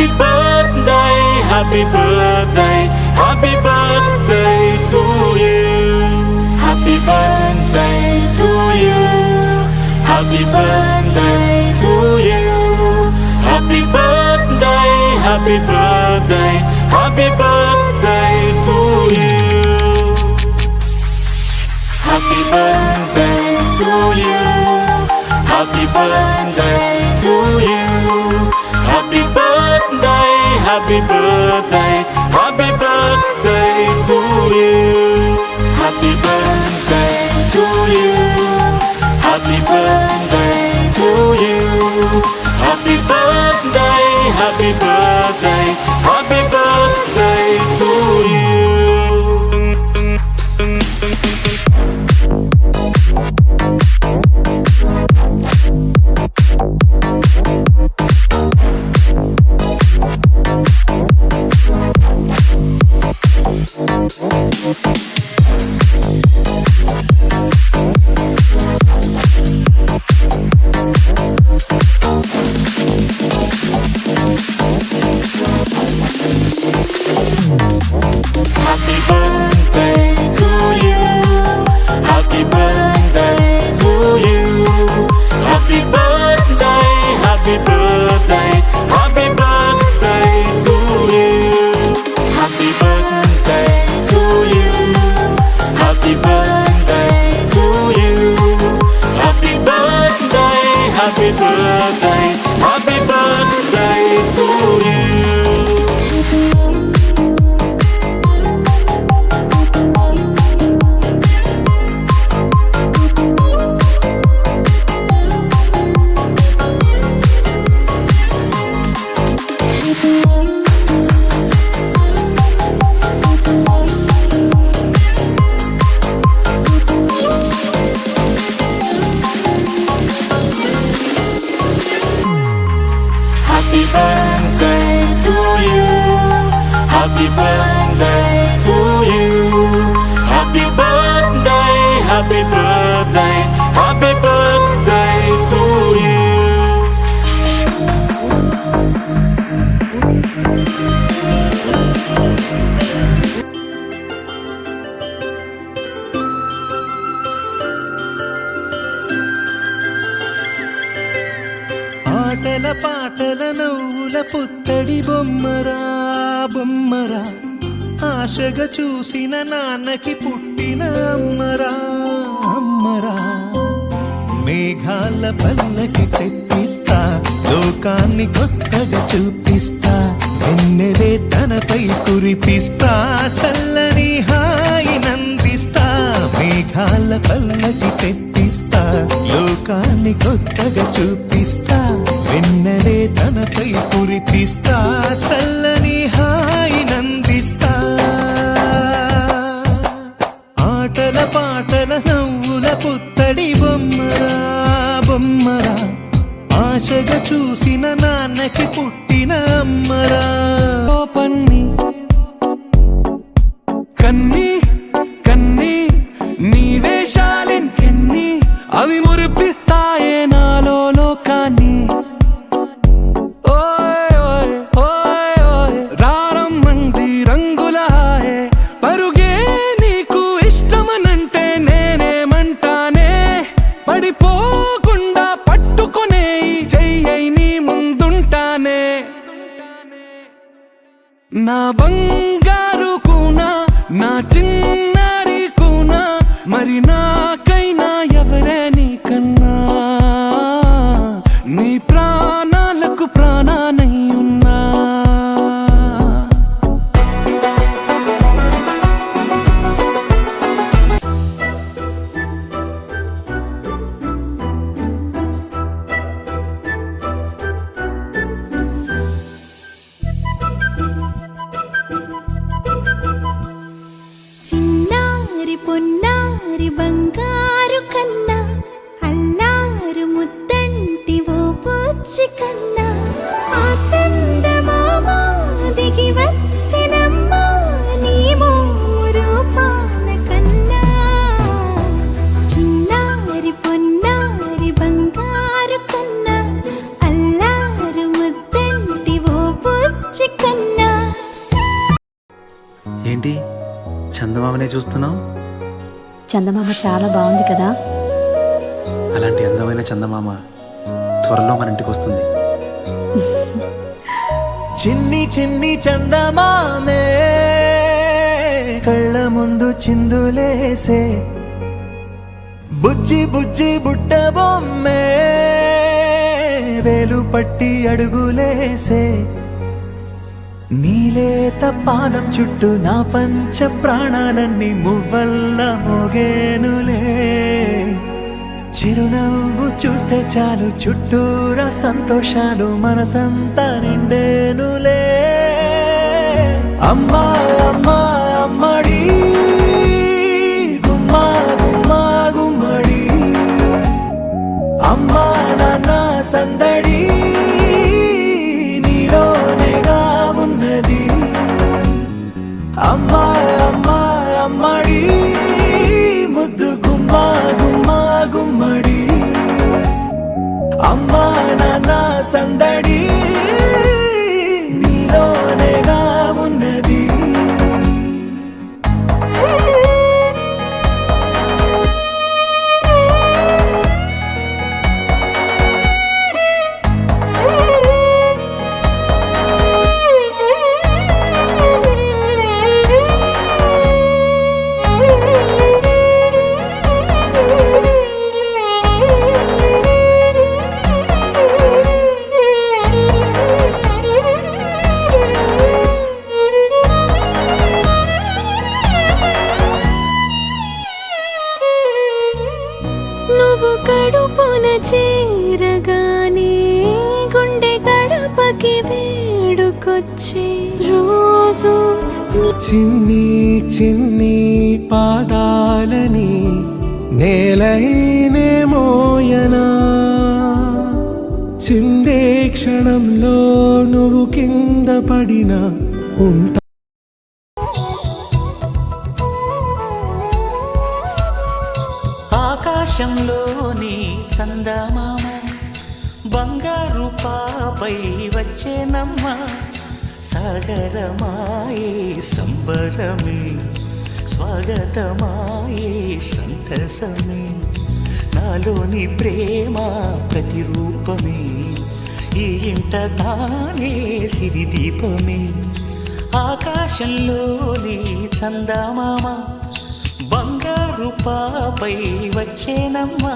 Happy birthday, happy birthday, happy birthday to you. Happy birthday to you. Happy birthday to you. Happy birthday, happy birthday, happy birthday to you. Happy birthday to you. Happy birthday to you. Happy birthday, happy birthday, happy birthday to you. Happy birthday to you. Happy birthday to you. Happy birthday, happy birthday, happy birthday to you. Happy birthday to you. Happy birthday to you. Happy birthday, happy birthday, happy birthday to you. Happy birthday to you. Happy birthday to you. Happy birthday, happy birthday, happy birthday to you. Happy birthday to you. Happy birthday to you. Happy birthday, happy birthday, happy birthday to you. ఆటల పాటల నవ్వుల పుత్తడి బొమ్మరా బొమ్మరా, ఆశగా చూసిన నాన్నకి పుట్టిన అమ్మరా అమ్మరా. మేఘాల పల్లకి తెప్పిస్తా, లోకాన్ని కొత్తగా చూపిస్తా, వెన్నెలే తనపై కురిపిస్తా, చల్లని హాయి నందిస్తా. మేఘాల పల్లకి తెప్పిస్తా, లోకాన్ని కొత్తగా చూపిస్తా, వెన్నెలే తనపై కురిపిస్తా, చల్లని హాయి నందిస్తా. ఆటల పాటల నవ్వుల పుత్తడి బొమ్మరా బొమ్మరా, ఆశగా చూసిన నాన్నకి పుట్టిన అమ్మరా. పన్ని కన్ని కన్ని నీ వేషాలెన్ని అవి మురిపిస్తాయే నాలో లోకాన్ని. ఓయ్ ఓయ్ ఓయ్ ఓయ్ రారమ్మంది రంగుల హాయే, పరుగే నీకు ఇష్టమనంటే నేనేమంటానే. పడిపోకుండా పట్టుకునే చెయ్యై నీ ముందుంటానే. నా బంగారు కూనా, నా చిన్నారి కూనా, మరి నాకైనా ఎవరే నీకన్నా. నీ ప్రాణాలకు ప్రాణానై ఉన్నా. చిన్నారి పొన్నారి బంగారు కన్నా, అల్లారు ముద్దంటి ఓ పూచి కన్నా, ఆ చందమామ దిగి వచ్చినమ్మా నీ మోము రూపాన కన్నా. చిన్నారి పొన్నారి బంగారు కన్నా, అల్లారు ముద్దంటి ఓ పూచి ఏంటి చందమామనే చూస్తున్నావు? చందమామ చాలా బాగుంది కదా. అలాంటి అందమైన చందమామ త్వరలో మన ఇంటికి వస్తుంది. చిన్ని చిన్ని చందమామే కళ్ళ ముందు చిందులేసే, బుజ్జి బుజ్జి బుట్ట బొమ్మే వేలు పట్టి అడుగులేసే, నీలేత పానం చుట్టూ నా పంచ ప్రాణాలన్నీ మువ్వల్ల మోగేనులే, చిరునవ్వు చూస్తే చాలు చుట్టూరా సంతోషాలు మనసంతా నిండేనులే. అమ్మా అమ్మా అమ్మడి గుమ్మా గుమ్మా గుమ్మడి, అమ్మా నాన్న సందడి నీలోనేగా ఉన్నది. అమ్మా అమ్మా అమ్మడి ముద్దు గుమ్మా గుమ్మా గుమ్మడి, అమ్మా నాన్న సందడి నీలోనేగా ఉన్నది. నువ్వు కడుపున చేరగానే గుండె గడపకి వేడుకొచ్చే రోజు చిన్ని చిన్ని పాదాలని నేలైనే మోయనా, చిందే క్షణంలో నువ్వు కింద పడినా ఉంటా. ఆకాశంలోని చందమామ బంగారు పాపై వచ్చేనమ్మ, సాగరమాయే సంబరమే స్వాగతమాయే సంతసమే, నాలోని ప్రేమ ప్రతిరూపమే ఈ ఇంట తానే సిరిదీపమే. ఆకాశంలోని చందమామ బంగారు పాపై వచ్చేనమ్మా,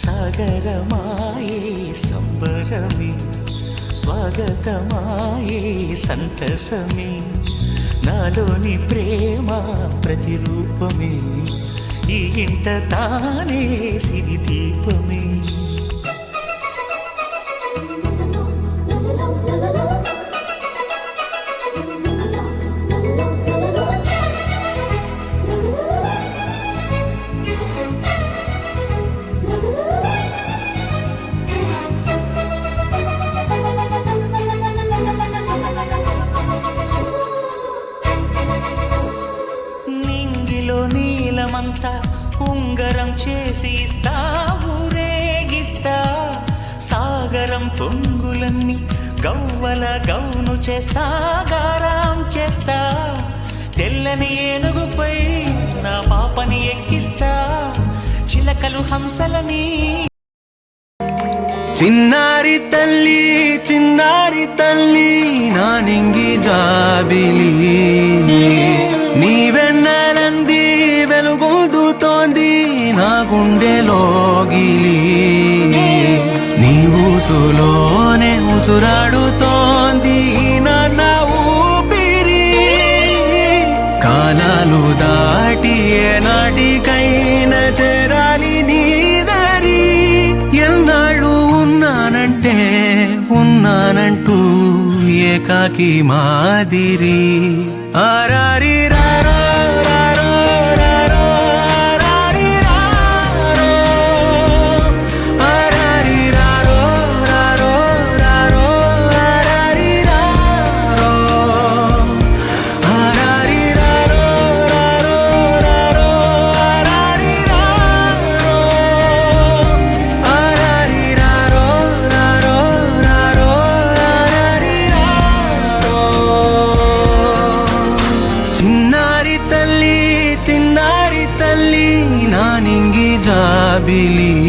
సాగరమాయే సంబరమే స్వాగతమాయే సంతసమే, నాలోని ప్రేమ ప్రతిరూపమే ఈ ఇంట తానే సిరిదీపమే. నీలమంతా ఉంగరం చేసి ఇస్తా ఊరేగిస్తా, సాగరం పొంగులన్నీ గవ్వల గౌను చేస్తా గారాం చేస్తా, తెల్లని ఏనుగుపై నా పాపని ఎక్కిస్తా, చిలకలు హంసలని. చిన్నారి తల్లి నా నింగి జాబిలి, నీవెన్నెలంది వెలుగొందుతోంది నా గుండెలోగిలి, నీ ఊసులోనే ఉసురాడుతోంది నాన్న ఊపిరి, కాలాలు దాటి ఏనాటికైనా చేరాలి నీ దరి, ఎన్నాళ్ళు ఉన్నానంటూ ఏకాకి మాదిరి, ఆరారి రారో రారో రారో ఆరారి రారో, ఆరారి రారో రారో రారో ఆరారి రారో, ఆరారి రారో రారో రారో ఆరారి రారో, ఆరారి రారో రారో రారో ఆరారి రారో. జాబిలి